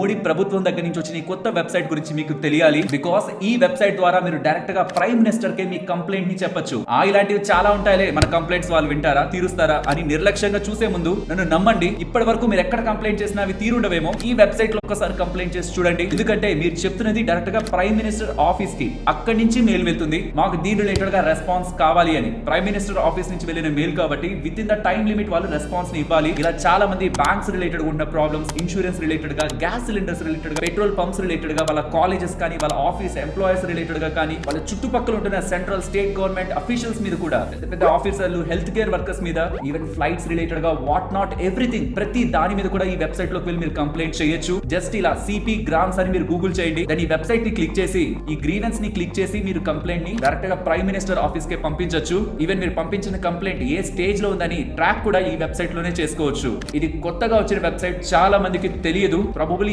మోడీ ప్రభుత్వం దగ్గర నుంచి వచ్చిన ఈ కొత్త వెబ్సైట్ గురించి మీకు తెలియాలి. బికాస్ ఈ వెబ్సైట్ ద్వారా మీరు డైరెక్ట్ గా ప్రైమ్ మినిస్టర్ కే మీ కంప్లైంట్ ని చెప్పొచ్చు. ఇలాంటివి చాలా ఉంటాయిలే, మన కంప్లైంట్స్ వాళ్ళు వింటారా, తీరుస్తారా అని నిర్లక్ష్యంగా చూసే ముందు నన్ను నమ్మండి, ఇప్పటి వరకు మీరు ఎక్కడ కంప్లైంట్ చేసినా అవి తీరుండవేమో. ఈ వెబ్సైట్ లో ఒక్కసారి కంప్లైంట్ చేసి చూడండి. ఎందుకంటే మీరు చెప్తున్నది డైరెక్ట్ గా ప్రైమ్ మినిస్టర్ ఆఫీస్ కి, అక్కడి నుంచి మెయిల్ వెళ్తుంది, మాకు దీని రిలేటెడ్ గా రెస్పాన్స్ కావాలి అని. ప్రైమ్ మినిస్టర్ ఆఫీస్ నుంచి వెళ్ళిన మెయిల్ కాబట్టి with in the time limit వాళ్ళు రెస్పాన్స్ ని ఇవ్వాలి. ఇలా చాలా మంది బ్యాంక్స్ రిలేటెడ్ ఉన్న ప్రాబ్లమ్స్, ఇన్సూరెన్స్ రిలేటెడ్ గా, గ్యాస్ సిలిండర్స్ రిలేటెడ్ గా, పెట్రోల్ పంప్స్ రిలేటెడ్ గా, వాళ్ళ కాలేజెస్ కానీ, వాళ్ళ ఆఫీస్ ఎంప్లాయీస్ రిలేటెడ్ గా కానీ, వాళ్ళ చుట్టుపక్కల ఉంటున్న సెంట్రల్ స్టేట్ గవర్నమెంట్ అఫీషియల్స్ మీద కూడా, పెద్ద ఆఫీసర్లు, హెల్త్ కేర్ వర్కర్స్ మీద, ఈవెన్ ఫ్లైట్స్ రిలేటెడ్ గా, వాట్ నాట్ ఎవ్రీథింగ్, ప్రతి దాని మీద కూడా ఈ వెబ్సైట్ లోకి వెళ్ళి మీరు కంప్లైంట్ చేయొచ్చు. జస్ట్ ఇలా సిపి గ్రామ్స్ అని మీరు గూగుల్ చేయండి. దాని ఈ వెబ్సైట్ ని క్లిక్ చేసి, ఈ గ్రీవెన్స్ ని క్లిక్ చేసి మీరు కంప్లైంట్ ని డైరెక్ట్ గా ప్రైమ్ మినిస్టర్ ఆఫీస్ కే పంపించొచ్చు. ఈవెన్ మీరు పంపించిన కంప్లైంట్ ఏ స్టేజ్ లో ఉందని ట్రాక్ కూడా ఈ వెబ్సైట్ లోనే చేసుకోవచ్చు. ఇది కొత్తగా వచ్చిన వెబ్సైట్, చాలా మందికి తెలియదు. ప్రాబబ్లీ